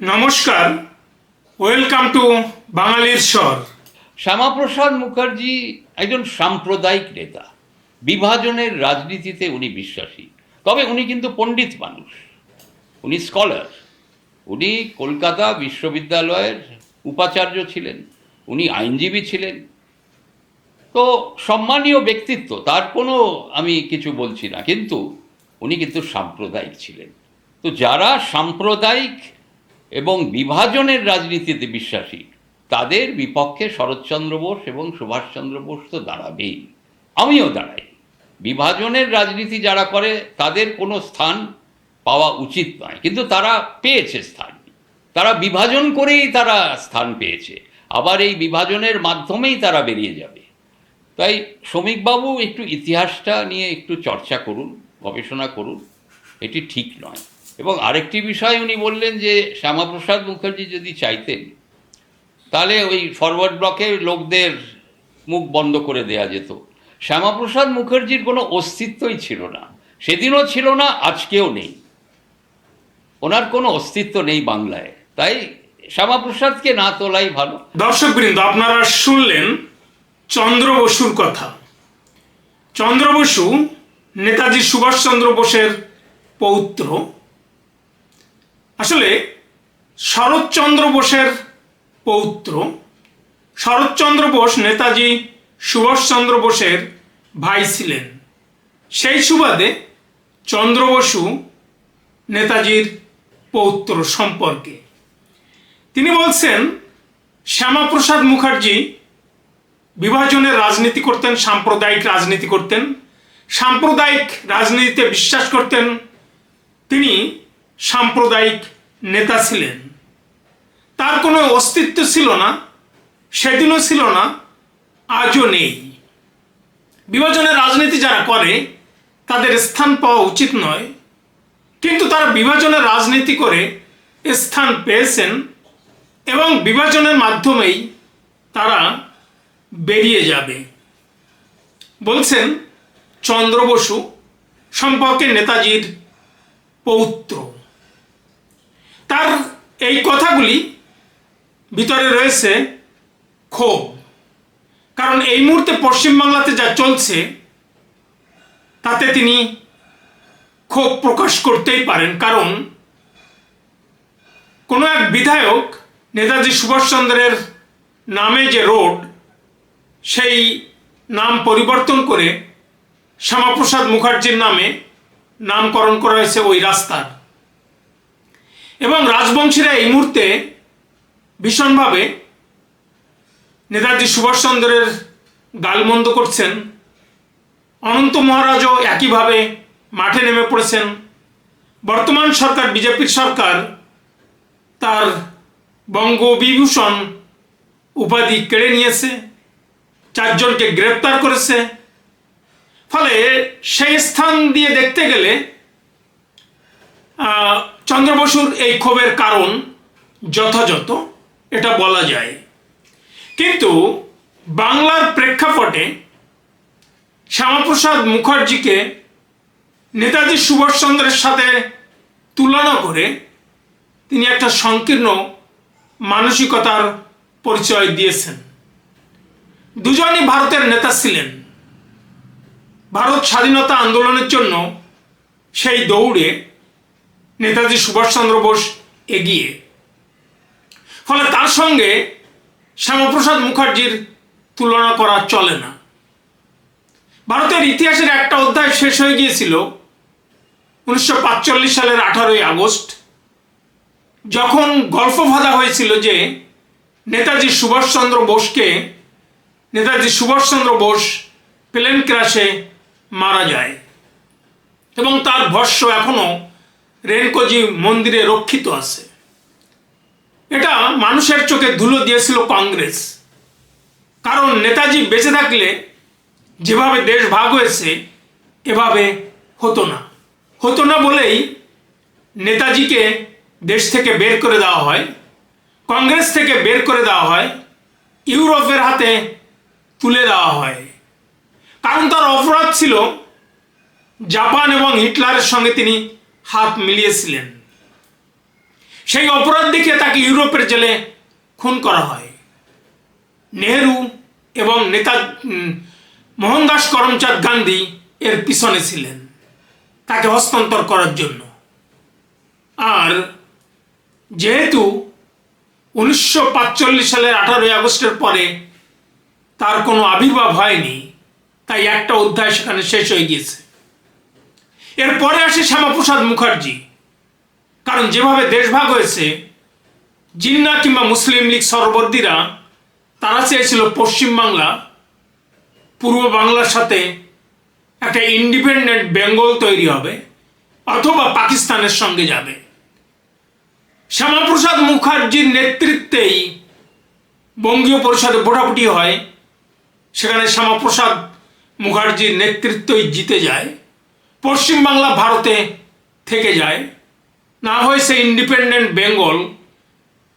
নমস্কার, welcome to বাঙালির স্বর। শ্যামাপ্রসাদ মুখার্জি একজন সাম্প্রদায়িক নেতা। বিভাজনের রাজনীতিতে উনি বিশ্বাসী। তবে উনি কিন্তু পণ্ডিত মানুষ, উনি স্কলার। উনি কলকাতা বিশ্ববিদ্যালয়ের উপাচার্য ছিলেন, উনি আইনজীবী ছিলেন। তো সম্মানীয় ব্যক্তিত্ব, তার কোনো আমি কিছু বলছি না, কিন্তু উনি কিন্তু সাম্প্রদায়িক ছিলেন। তো যারা সাম্প্রদায়িক এবং বিভাজনের রাজনীতিতে বিশ্বাসী, তাদের বিপক্ষে শরৎচন্দ্র বোস এবং সুভাষচন্দ্র বোস তো দাঁড়াবেই, আমিও দাঁড়াই। বিভাজনের রাজনীতি যারা করে তাদের কোনো স্থান পাওয়া উচিত নয়, কিন্তু তারা পেয়েছে স্থান। তারা বিভাজন করেই তারা স্থান পেয়েছে, আবার এই বিভাজনের মাধ্যমেই তারা বেরিয়ে যাবে। তাই শ্রমিকবাবু একটু ইতিহাসটা নিয়ে একটু চর্চা করুন, গবেষণা করুন, এটি ঠিক নয়। এবং আরেকটি বিষয় উনি বললেন যে শ্যামাপ্রসাদ মুখার্জি যদি চাইতেন তাহলে ওই ফরওয়ার্ড ব্লকে লোকদের মুখ বন্ধ করে দেয়া যেত। শ্যামাপ্রসাদ মুখার্জির কোনো অস্তিত্বই ছিল না, সেদিনও ছিল না, আজকেও নেই। ওনার কোনো অস্তিত্ব নেই বাংলায়, তাই শ্যামাপ্রসাদকে না তোলাই ভালো। দর্শকবৃন্দ, আপনারা শুনলেন চন্দ্র বসুর কথা। চন্দ্র বসু নেতাজি সুভাষচন্দ্র বোসের পৌত্র। আসলে শরৎচন্দ্র বোসের পৌত্র। শরৎচন্দ্র বোস নেতাজি সুভাষচন্দ্র বোসের ভাই ছিলেন। সেই সুবাদে চন্দ্র বসু নেতাজির পৌত্র সম্পর্কে তিনি বলছেন, শ্যামাপ্রসাদ মুখার্জি বিভাজনের রাজনীতি করতেন, সাম্প্রদায়িক রাজনীতি করতেন, সাম্প্রদায়িক রাজনীতিতে বিশ্বাস করতেন। তিনি সাম্প্রদায়িক নেতা ছিলেন। তার কোনো অস্তিত্ব ছিল না, সেদিনও ছিল না, আজও নেই। বিভাজনের রাজনীতি যারা করে তাদের স্থান পাওয়া উচিত নয়, কিন্তু তারা বিভাজনের রাজনীতি করে স্থান পেয়েছেন এবং বিভাজনের মাধ্যমেই তারা বেরিয়ে যাবে। বলছেন চন্দ্র বসু সম্পর্কে নেতাজির পৌত্র। তার এই কথাগুলি ভিতরে রয়েছে ক্ষোভ। কারণ এই মুহূর্তে পশ্চিমবাংলাতে যা চলছে তাতে তিনি ক্ষোভ প্রকাশ করতেই পারেন। কারণ কোনো এক বিধায়ক নেতাজি সুভাষচন্দ্রের নামে যে রোড, সেই নাম পরিবর্তন করে শ্যামাপ্রসাদ মুখার্জির নামে নামকরণ করা হয়েছে ওই রাস্তার। এবং রাজবংশীরা এই মুহূর্তে ভীষণভাবে নেতাজি সুভাষচন্দ্রের গালমন্দ করছেন। অনন্ত মহারাজও একইভাবে মাঠে নেমে পড়েছেন। বর্তমান সরকার, বিজেপির সরকার, তার বঙ্গবিভূষণ উপাধি কেড়ে নিয়েছে, 4 জনকে গ্রেপ্তার করেছে। ফলে সেই স্থান দিয়ে দেখতে গেলে চন্দ্র বসুর এই ক্ষোভের কারণ যথাযথ, এটা বলা যায়। কিন্তু বাংলার প্রেক্ষাপটে শ্যামাপ্রসাদ মুখার্জিকে নেতাজি সুভাষচন্দ্রের সাথে তুলনা করে তিনি একটা সংকীর্ণ মানসিকতার পরিচয় দিয়েছেন। দুজনই ভারতের নেতা ছিলেন। ভারত স্বাধীনতা আন্দোলনের জন্য সেই দৌড়ে নেতাজি সুভাষচন্দ্র বোস এগিয়ে। ফলে তার সঙ্গে শ্যামাপ্রসাদ মুখার্জির তুলনা করা চলে না। ভারতের ইতিহাসের একটা অধ্যায় শেষ হয়ে গিয়েছিল 1945 সালের 18ই আগস্ট, যখন গল্প বাঁধা হয়েছিল যে নেতাজি সুভাষচন্দ্র বোস প্লেন ক্র্যাশে মারা যায় এবং তার ভস্ম এখনো রেনকোজি মন্দিরে রক্ষিত আছে। এটা মানুষের চোখে ধুলো দিয়েছিল কংগ্রেস। কারণ নেতাজি বেঁচে থাকলে যেভাবে দেশ ভাগ হয়েছে এভাবে হতো না বলেই নেতাজিকে দেশ থেকে বের করে দেওয়া হয়, কংগ্রেস থেকে বের করে দেওয়া হয়, ইউরোপের হাতে তুলে দেওয়া হয়। কারণ তার অপরাধ ছিল জাপান এবং হিটলারের সঙ্গে তিনি হাত মিলিয়েছিলেন। সেই অপরাধ দেখিয়ে তাকে ইউরোপের জেলে খুন করা হয়। নেহেরু এবং নেতা মোহনদাস করমচাঁদ গান্ধী এর পিছনে ছিলেন তাকে হস্তান্তর করার জন্য। আর যেহেতু 1945 সালের 18 আগস্টের পরে তার কোনো আবির্ভাব হয়নি, তাই একটা অধ্যায় সেখানে শেষ হয়ে গিয়েছে। এরপরে আসে শ্যামাপ্রসাদ মুখার্জি। কারণ যেভাবে দেশভাগ হয়েছে, জিন্না কিংবা মুসলিম লীগ সরবর্দীরা তারা চেয়েছিল পশ্চিমবাংলা পূর্ব বাংলার সাথে একটা ইন্ডিপেন্ডেন্ট বেঙ্গল তৈরি হবে অথবা পাকিস্তানের সঙ্গে যাবে। শ্যামাপ্রসাদ মুখার্জির নেতৃত্বেই বঙ্গীয় পরিষদে ভোটাভুটি হয়, সেখানে শ্যামাপ্রসাদ মুখার্জির নেতৃত্বই জিতে যায়। পশ্চিমবাংলা ভারতে থেকে যায়, না হয়েছে ইন্ডিপেন্ডেন্ট বেঙ্গল,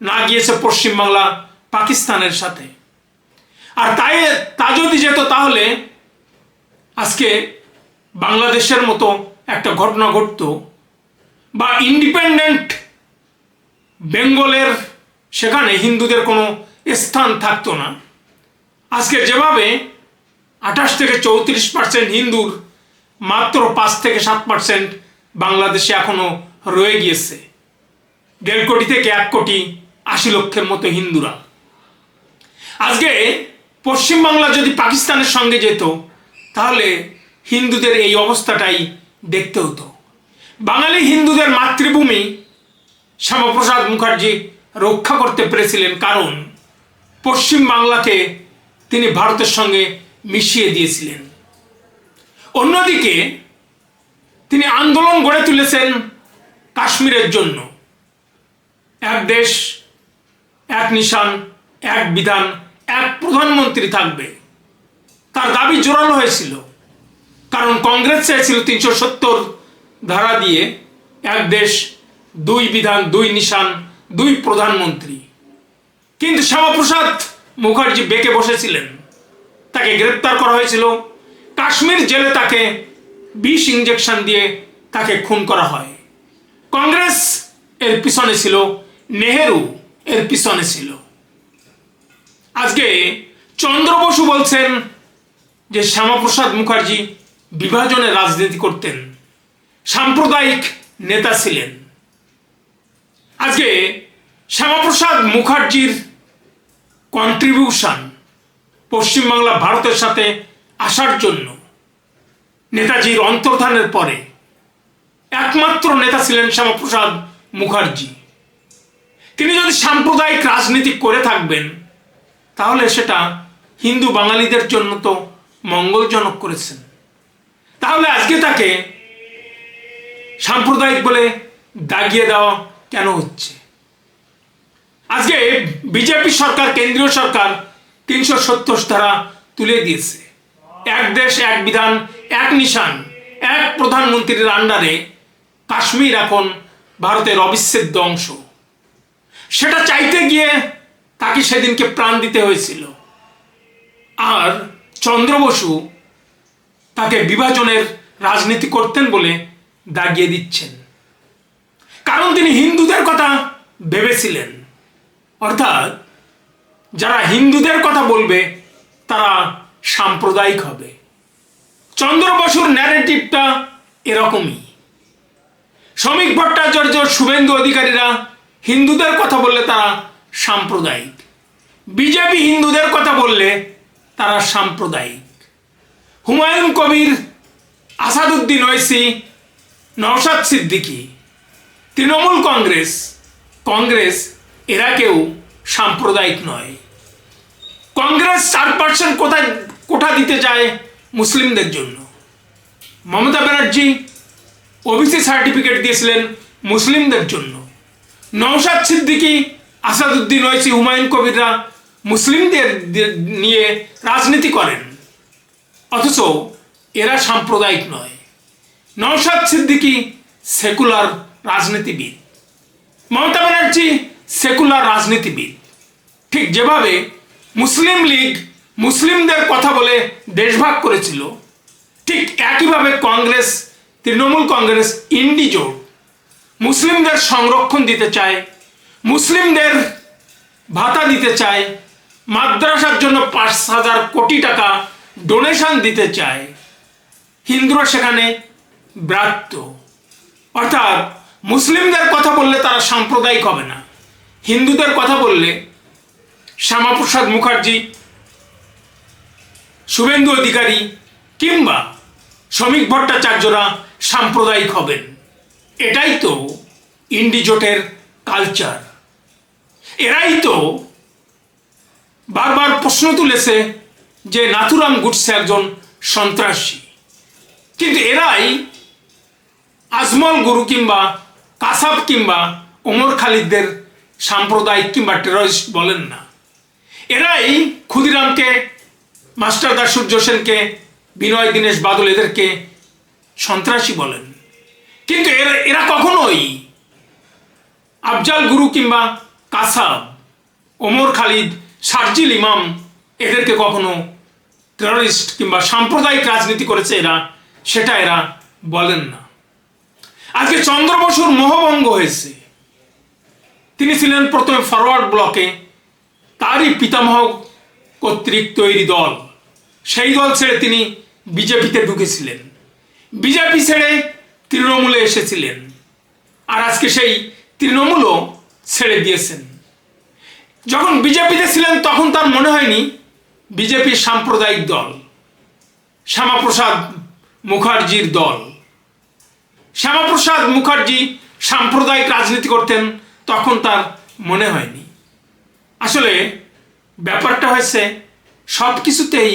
না গিয়েছে পশ্চিমবাংলা পাকিস্তানের সাথে। আর তা যদি যেত তাহলে আজকে বাংলাদেশের মতো একটা ঘটনা ঘটত, বা ইন্ডিপেন্ডেন্ট বেঙ্গলের সেখানে হিন্দুদের কোনো স্থান থাকতো না। আজকে যেভাবে 28 থেকে 34% হিন্দুর মাত্র 5 থেকে 7% বাংলাদেশে এখনো রয়ে গিয়েছে। 1.5 কোটি থেকে 1 কোটি 80 লক্ষের মতো হিন্দুরা। আজকে পশ্চিমবাংলা যদি পাকিস্তানের সঙ্গে যেত তাহলে হিন্দুদের এই অবস্থাটাই দেখতে হতো। বাঙালি হিন্দুদের মাতৃভূমি শ্যামাপ্রসাদ মুখার্জি রক্ষা করতে পেরেছিলেন, কারণ পশ্চিম বাংলাকে তিনি ভারতের সঙ্গে মিশিয়ে দিয়েছিলেন। অন্যদিকে তিনি আন্দোলন গড়ে তুলেছেন কাশ্মীরের জন্য। এক দেশ, এক নিশান, এক বিধান, এক প্রধানমন্ত্রী থাকবে, তার দাবি জোরালো হয়েছিল। কারণ কংগ্রেস চেয়েছিল 370 ধারা দিয়ে এক দেশ, দুই বিধান, দুই নিশান, দুই প্রধানমন্ত্রী। কিন্তু শ্যামাপ্রসাদ মুখার্জি বেঁকে বসেছিলেন, তাকে গ্রেপ্তার করা হয়েছিল। কাশ্মীর জেলে তাকে বিষ ইঞ্জেকশন দিয়ে তাকে খুন করা হয়। কংগ্রেস এর পিছনে ছিল, নেহেরু এর পিছনে ছিল। আজকে চন্দ্র বসু বলছেন যে শ্যামাপ্রসাদ মুখার্জি বিভাজনের রাজনীতি করতেন, সাম্প্রদায়িক নেতা ছিলেন। আজকে শ্যামাপ্রসাদ মুখার্জির কন্ট্রিবিউশন পশ্চিমবাংলা ভারতের সাথে আসার জন্য নেতাজির অন্তর্ধানের পরে একমাত্র নেতা ছিলেন শ্যামাপ্রসাদ মুখার্জি। তিনি যদি সাম্প্রদায়িক রাজনীতি করে থাকবেন তাহলে সেটা হিন্দু বাঙালিদের জন্য তো মঙ্গলজনক করেছেন, তাহলে আজকে তাকে সাম্প্রদায়িক বলে দাগিয়ে দেওয়া কেন হচ্ছে? আজকে বিজেপি সরকার, কেন্দ্রীয় সরকার 370 ধারা তুলে দিয়েছে। এক দেশ, এক বিধান, এক নিশান, এক প্রধানমন্ত্রীর আন্ডারে কাশ্মীর এখন ভারতের অবিচ্ছেদ্য অংশ। সেটা চাইতে গিয়ে তাকে সেদিনকে প্রাণ দিতে হয়েছিল। আর চন্দ্র বসু তাকে বিভাজনের রাজনীতি করতেন বলে দাগিয়ে দিচ্ছেন, কারণ তিনি হিন্দুদের কথা ভেবেছিলেন। অর্থাৎ যারা হিন্দুদের কথা বলবে তারা সাম্প্রদায়িক হবে। চন্দ্র বসুর ন্যারেটিভটা এরকমই। শ্রমিক ভট্টাচার্য, শুভেন্দু অধিকারীরা হিন্দুদের কথা বললে তারা সাম্প্রদায়িক, বিজেপি হিন্দুদের কথা বললে তারা সাম্প্রদায়িক। হুমায়ুন কবির, আসাদুদ্দিন ওয়েসি, নওশাদ সিদ্দিকী, তৃণমূল কংগ্রেস এরা কেউ সাম্প্রদায়িক নয়। কংগ্রেস 4% কোটা দিতে চায় মুসলিমদের জন্য। মমতা ব্যানার্জি ওবিসি সার্টিফিকেট দিয়েছিলেন মুসলিমদের জন্য। নওশাদ সিদ্দিকী, আসাদুদ্দিন ওয়েসি, হুমায়ুন কবিররা মুসলিমদের নিয়ে রাজনীতি করেন, অথচ এরা সাম্প্রদায়িক নয়। নওশাদ সিদ্দিকী সেকুলার রাজনীতিবিদ, মমতা ব্যানার্জি সেকুলার রাজনীতিবিদ। ঠিক যেভাবে মুসলিম লীগ মুসলিমদের কথা বলে দেশভাগ করেছিল, ঠিক একইভাবে তৃণমূল কংগ্রেস, ইন্ডি জোট মুসলিমদের সংরক্ষণ দিতে চায় মুসলিমদের ভাতা দিতে চায়, মাদ্রাসার জন্য 5,000 কোটি টাকা ডোনেশন দিতে চায়, হিন্দুরা সেখানে ব্রাত্য। অর্থাৎ মুসলিমদের কথা বললে তারা সাম্প্রদায়িক হবে না, হিন্দুদের কথা বললে শ্যামাপ্রসাদ মুখার্জি, শুভেন্দু অধিকারী কিংবা শ্রমিক ভট্টাচার্যরা সাম্প্রদায়িক হবেন। এটাই তো ইন্ডি জোটের কালচার। এরাই তো বারবার প্রশ্ন তুলেছে যে নাথুরাম গুডসে একজন সন্ত্রাসী, কিন্তু এরাই আজমল গুরু কিংবা কাসাব কিংবা ওমর খালিদদের সাম্প্রদায়িক কিংবা টেররিস্ট বলেন না। এরাই ক্ষুদিরামকে, মাস্টারদা সূর্য সেনকে, বিনয় দীনেশ বাদল এদেরকে সন্ত্রাসী বলেন। কিন্তু এরা কখনোই আফজাল গুরু কিংবা কাসাব, ওমর খালিদ, শারজিল ইমাম এদেরকে কখনো টেররিস্ট কিংবা সাম্প্রদায়িক রাজনীতি করেছে এরা, সেটা এরা বলেন না। আজকে চন্দ্র বসুর মোহভঙ্গ হয়েছে। তিনি ছিলেন প্রথমে ফরওয়ার্ড ব্লকে, তারই পিতামহ কর্তৃক তৈরি দল, সেই দল ছেড়ে তিনি বিজেপিতে ঢুকেছিলেন, বিজেপি ছেড়ে তৃণমূলে এসেছিলেন, আর আজকে সেই তৃণমূলও ছেড়ে দিয়েছেন। যখন বিজেপিতে ছিলেন তখন তার মনে হয়নি বিজেপি সাম্প্রদায়িক দল, শ্যামাপ্রসাদ মুখার্জির দল। শ্যামাপ্রসাদ মুখার্জি সাম্প্রদায়িক রাজনীতি করতেন তখন তার মনে হয়নি। আসলে ব্যাপারটা হয়েছে সব কিছুতেই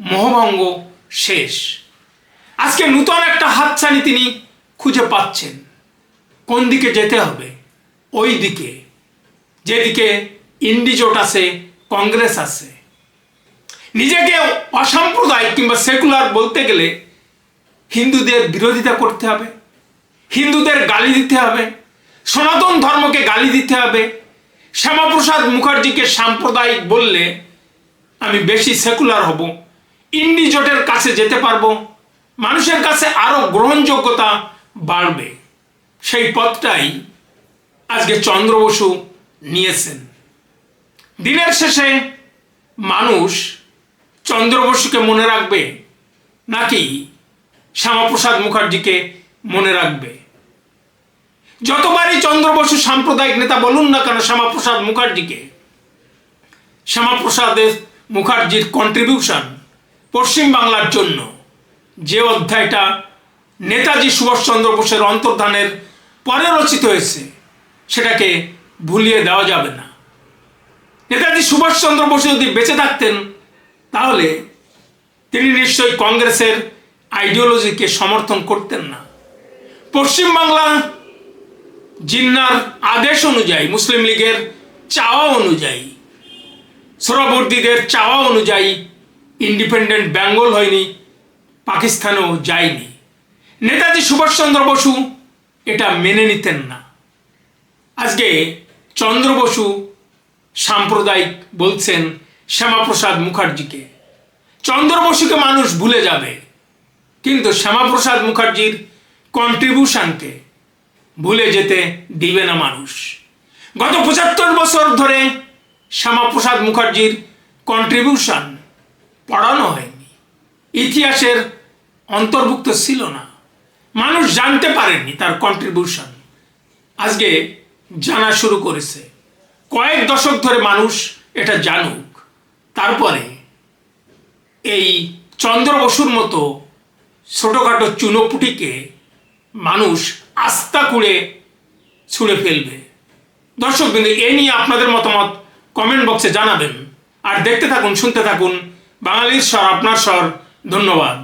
মোহভঙ্গ শেষ। আজকে নূতন একটা হাতছানি তিনি খুঁজে পাচ্ছেন। কোন দিকে যেতে হবে? ওই দিকে, যেদিকে ইন্ডি জোট আছে, কংগ্রেস আছে। নিজেকে অসাম্প্রদায়িক কিংবা সেকুলার বলতে গেলে হিন্দুদের বিরোধিতা করতে হবে, হিন্দুদের গালি দিতে হবে, সনাতন ধর্মকে গালি দিতে হবে। শ্যামাপ্রসাদ মুখার্জিকে সাম্প্রদায়িক বললে আমি বেশি সেকুলার হব, ইন্ডি জোটের কাছে যেতে পারবো, মানুষের কাছে আরো গ্রহণযোগ্যতা বাড়বে। সেই পথটাই আজকে চন্দ্র বসু নিয়েছেন। দিনের শেষে মানুষ চন্দ্র বসুকে মনে রাখবে নাকি শ্যামাপ্রসাদ মুখার্জিকে মনে রাখবে? যতবারই চন্দ্র বসু সাম্প্রদায়িক নেতা বলুন না কেন শ্যামাপ্রসাদ মুখার্জিকে, শ্যামাপ্রসাদ মুখার্জির কন্ট্রিবিউশন পশ্চিম বাংলার জন্য, যে অধ্যায়টা নেতাজি সুভাষচন্দ্র বোসের অন্তর্ধানের পরে রচিত হয়েছে, সেটাকে ভুলিয়ে দেওয়া যাবে না। নেতাজি সুভাষচন্দ্র বোস যদি বেঁচে থাকতেন তাহলে তিনি নিশ্চয়ই কংগ্রেসের আইডিওলজিকে সমর্থন করতেন না। পশ্চিমবাংলা জিন্নার আদেশ অনুযায়ী, মুসলিম লীগের চাওয়া অনুযায়ী, সোহরাবর্দীদের চাওয়া অনুযায়ী ইন্ডিপেন্ডেন্ট বেঙ্গল হয়নি, পাকিস্তানেও যায়নি। নেতাজি সুভাষচন্দ্র বসু এটা মেনে নিতেন না। আজকে চন্দ্র বসু সাম্প্রদায়িক বলছেন শ্যামাপ্রসাদ মুখার্জিকে। চন্দ্র বসুকে মানুষ ভুলে যাবে, কিন্তু শ্যামাপ্রসাদ মুখার্জির কন্ট্রিবিউশনকে ভুলে যেতে দিবে না মানুষ। গত 75 বছর ধরে শ্যামাপ্রসাদ মুখার্জির কন্ট্রিবিউশন পড়ানো হয়নি, ইতিহাসের অন্তর্ভুক্ত ছিল না, মানুষ জানতে পারেননি তার কন্ট্রিবিউশন। আজকে জানা শুরু করেছে, কয়েক দশক ধরে মানুষ এটা জানুক, তারপরে এই চন্দ্র বসুর মতো ছোটোখাটো চুনোপুটিকে মানুষ আস্থা করে ছুঁড়ে ফেলবে। দর্শকবৃন্দ, এ নিয়ে আপনাদের মতামত কমেন্ট বক্সে জানাবেন। আর দেখতে থাকুন, শুনতে থাকুন বাঙালির স্বর, আপনার স্বর। ধন্যবাদ।